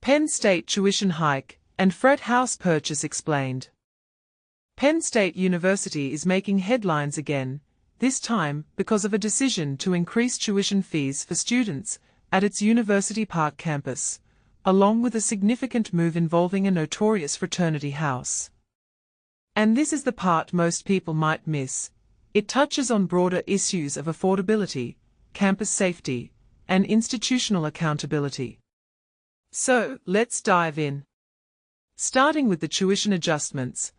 Penn State tuition hike and Frat house purchase explained. Penn State University is making headlines again, this time because of a decision to increase tuition fees for students at its University Park campus, along with a significant move involving a notorious fraternity house. And this is the part most people might miss. It touches on broader issues of affordability, campus safety, and institutional accountability. So, let's dive in. Starting with the tuition adjustments,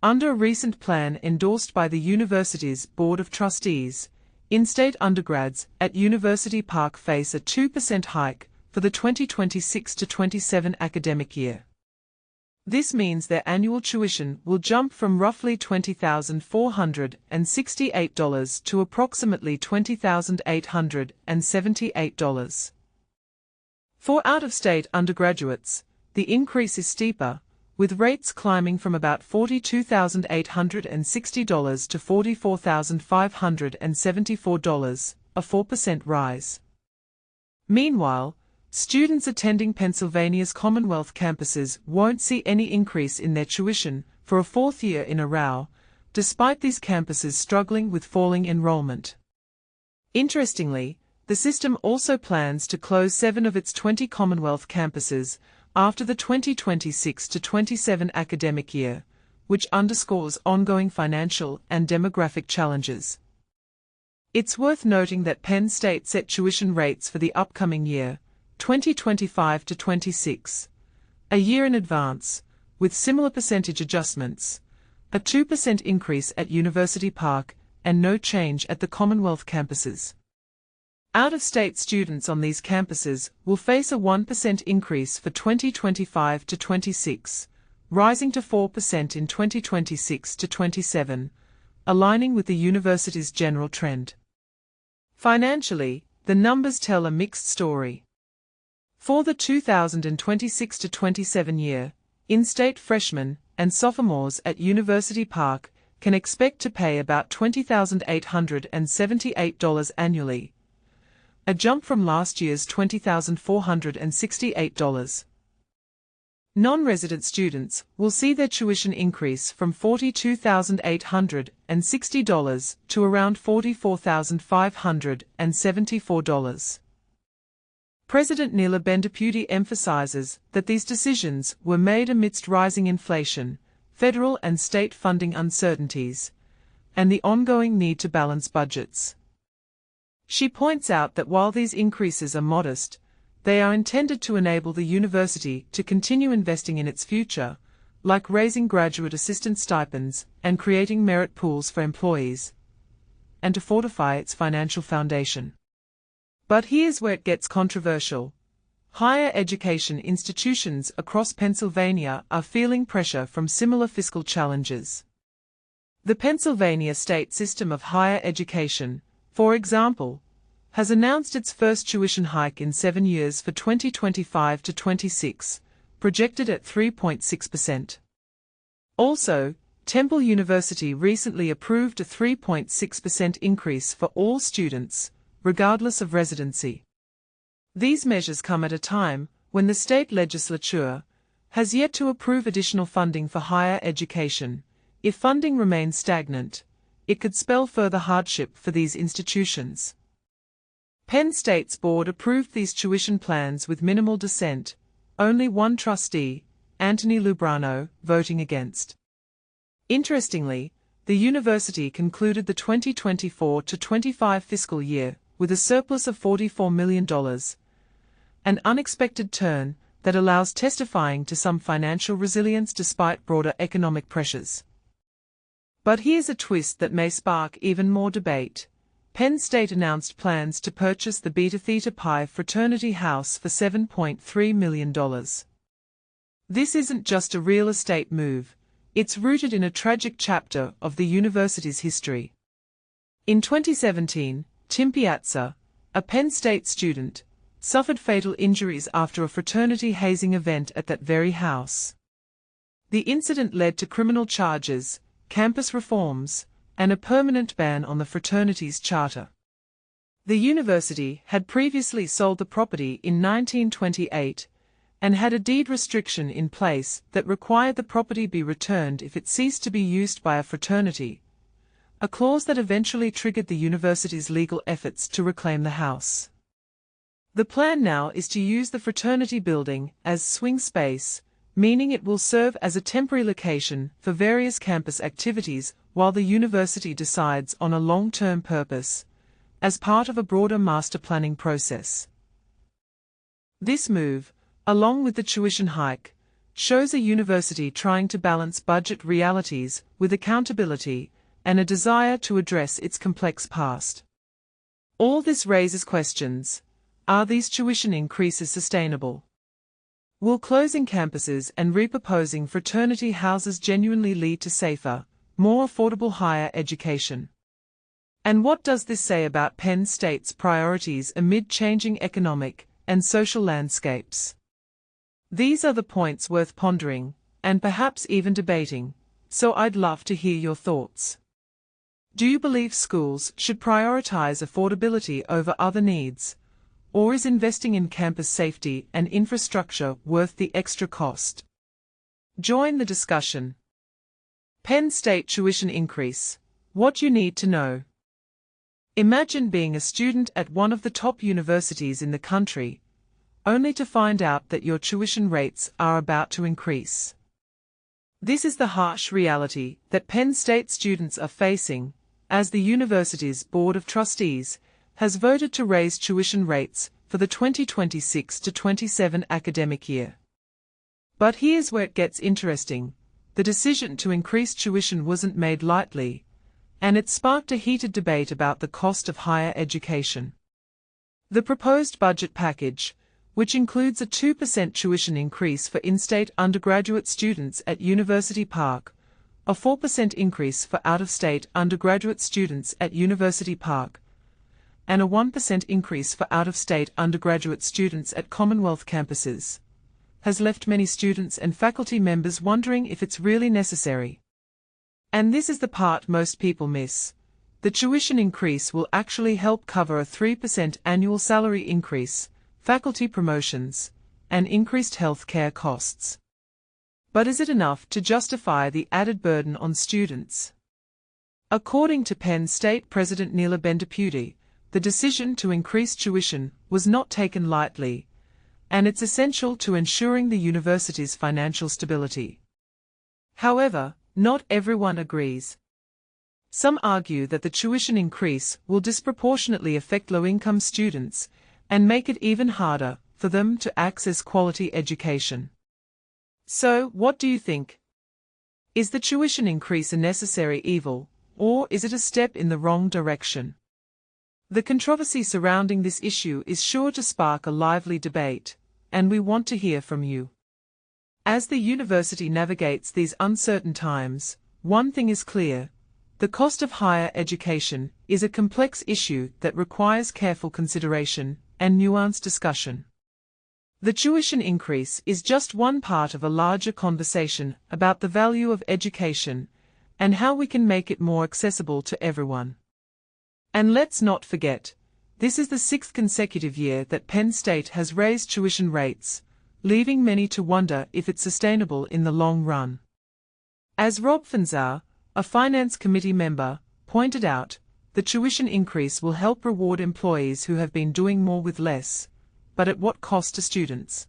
under a recent plan endorsed by the university's Board of Trustees, in-state undergrads at University Park face a 2% hike for the 2026-27 academic year. This means their annual tuition will jump from roughly $20,468 to approximately $20,878. For out-of-state undergraduates, the increase is steeper, with rates climbing from about $42,860 to $44,574, a 4% rise. Meanwhile, students attending Pennsylvania's Commonwealth campuses won't see any increase in their tuition for a fourth year in a row, despite these campuses struggling with falling enrollment. Interestingly, the system also plans to close 7 of its 20 Commonwealth campuses after the 2026-27 academic year, which underscores ongoing financial and demographic challenges. It's worth noting that Penn State set tuition rates for the upcoming year, 2025-26, a year in advance, with similar percentage adjustments, a 2% increase at University Park, and no change at the Commonwealth campuses. Out-of-state students on these campuses will face a 1% increase for 2025-26, rising to 4% in 2026-27, aligning with the university's general trend. Financially, the numbers tell a mixed story. For the 2026-27 year, in-state freshmen and sophomores at University Park can expect to pay about $20,878 annually, a jump from last year's $20,468. Non-resident students will see their tuition increase from $42,860 to around $44,574. President Neela Bendapudi emphasizes that these decisions were made amidst rising inflation, federal and state funding uncertainties, and the ongoing need to balance budgets. She points out that while these increases are modest, they are intended to enable the university to continue investing in its future, like raising graduate assistant stipends and creating merit pools for employees, and to fortify its financial foundation. But here's where it gets controversial. Higher education institutions across Pennsylvania are feeling pressure from similar fiscal challenges. The Pennsylvania State System of Higher Education, for example, has announced its first tuition hike in 7 years for 2025-26, projected at 3.6%. Also, Temple University recently approved a 3.6% increase for all students, regardless of residency. These measures come at a time when the state legislature has yet to approve additional funding for higher education. If funding remains stagnant, it could spell further hardship for these institutions. Penn State's board approved these tuition plans with minimal dissent, only one trustee, Anthony Lubrano, voting against. Interestingly, the university concluded the 2024-25 fiscal year with a surplus of $44 million, an unexpected turn that allows testifying to some financial resilience despite broader economic pressures. But here's a twist that may spark even more debate. Penn State announced plans to purchase the Beta Theta Pi fraternity house for $7.3 million. This isn't just a real estate move, it's rooted in a tragic chapter of the university's history. In 2017, Tim Piazza, a Penn State student, suffered fatal injuries after a fraternity hazing event at that very house. The incident led to criminal charges, campus reforms, and a permanent ban on the fraternity's charter. The university had previously sold the property in 1928, and had a deed restriction in place that required the property be returned if it ceased to be used by a fraternity, a clause that eventually triggered the university's legal efforts to reclaim the house. The plan now is to use the fraternity building as swing space, meaning it will serve as a temporary location for various campus activities while the university decides on a long-term purpose, as part of a broader master planning process. This move, along with the tuition hike, shows a university trying to balance budget realities with accountability and a desire to address its complex past. All this raises questions. Are these tuition increases sustainable? Will closing campuses and repurposing fraternity houses genuinely lead to safer, more affordable higher education? And what does this say about Penn State's priorities amid changing economic and social landscapes? These are the points worth pondering, and perhaps even debating, so I'd love to hear your thoughts. Do you believe schools should prioritize affordability over other needs? Or is investing in campus safety and infrastructure worth the extra cost? Join the discussion. Penn State tuition increase. What you need to know. Imagine being a student at one of the top universities in the country, only to find out that your tuition rates are about to increase. This is the harsh reality that Penn State students are facing, as the university's Board of Trustees has voted to raise tuition rates for the 2026-27 academic year. But here's where it gets interesting. The decision to increase tuition wasn't made lightly, and it sparked a heated debate about the cost of higher education. The proposed budget package, which includes a 2% tuition increase for in-state undergraduate students at University Park, a 4% increase for out-of-state undergraduate students at University Park, and a 1% increase for out-of-state undergraduate students at Commonwealth campuses, has left many students and faculty members wondering if it's really necessary. And this is the part most people miss. The tuition increase will actually help cover a 3% annual salary increase, faculty promotions, and increased health care costs. But is it enough to justify the added burden on students? According to Penn State President Neela Bendapudi, the decision to increase tuition was not taken lightly, and it's essential to ensuring the university's financial stability. However, not everyone agrees. Some argue that the tuition increase will disproportionately affect low-income students and make it even harder for them to access quality education. So, what do you think? Is the tuition increase a necessary evil, or is it a step in the wrong direction? The controversy surrounding this issue is sure to spark a lively debate, and we want to hear from you. As the university navigates these uncertain times, one thing is clear: the cost of higher education is a complex issue that requires careful consideration and nuanced discussion. The tuition increase is just one part of a larger conversation about the value of education and how we can make it more accessible to everyone. And let's not forget, this is the 6th consecutive year that Penn State has raised tuition rates, leaving many to wonder if it's sustainable in the long run. As Rob Fanzar, a finance committee member, pointed out, the tuition increase will help reward employees who have been doing more with less, but at what cost to students?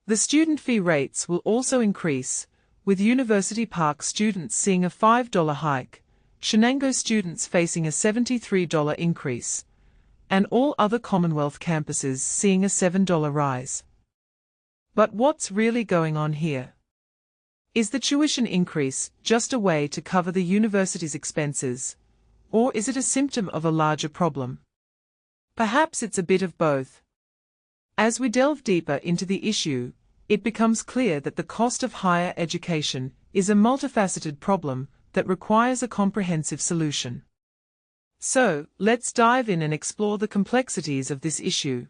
The student fee rates will also increase, with University Park students seeing a $5 hike, Shenango students facing a $73 increase, and all other Commonwealth campuses seeing a $7 rise. But what's really going on here? Is the tuition increase just a way to cover the university's expenses, or is it a symptom of a larger problem? Perhaps it's a bit of both. As we delve deeper into the issue, it becomes clear that the cost of higher education is a multifaceted problem that requires a comprehensive solution. So, let's dive in and explore the complexities of this issue.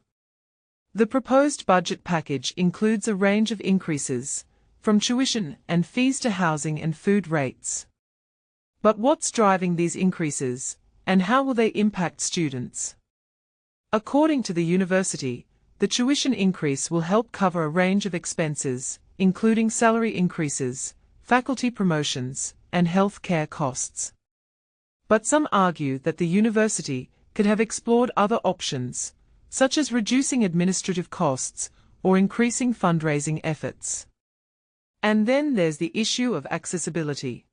The proposed budget package includes a range of increases, from tuition and fees to housing and food rates. But what's driving these increases, and how will they impact students? According to the university, the tuition increase will help cover a range of expenses, including salary increases, faculty promotions, and health care costs. But some argue that the university could have explored other options, such as reducing administrative costs or increasing fundraising efforts. And then there's the issue of accessibility.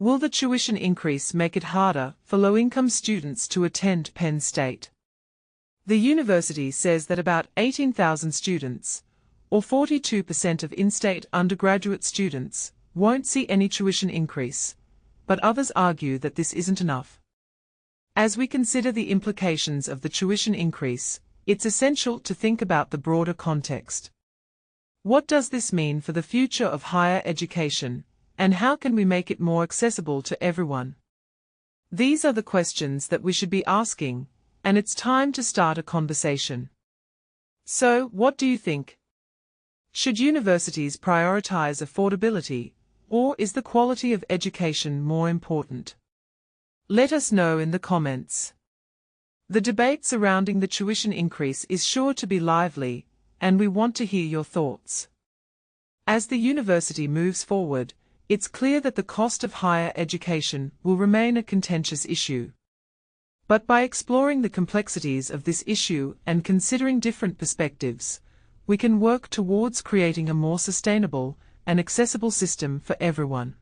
Will the tuition increase make it harder for low-income students to attend Penn State? The university says that about 18,000 students, or 42% of in-state undergraduate students, won't see any tuition increase, but others argue that this isn't enough. As we consider the implications of the tuition increase, it's essential to think about the broader context. What does this mean for the future of higher education, and how can we make it more accessible to everyone? These are the questions that we should be asking, and it's time to start a conversation. So, what do you think? Should universities prioritize affordability, or is the quality of education more important? Let us know in the comments. The debate surrounding the tuition increase is sure to be lively, and we want to hear your thoughts. As the university moves forward, it's clear that the cost of higher education will remain a contentious issue. But by exploring the complexities of this issue and considering different perspectives, we can work towards creating a more sustainable and accessible system for everyone.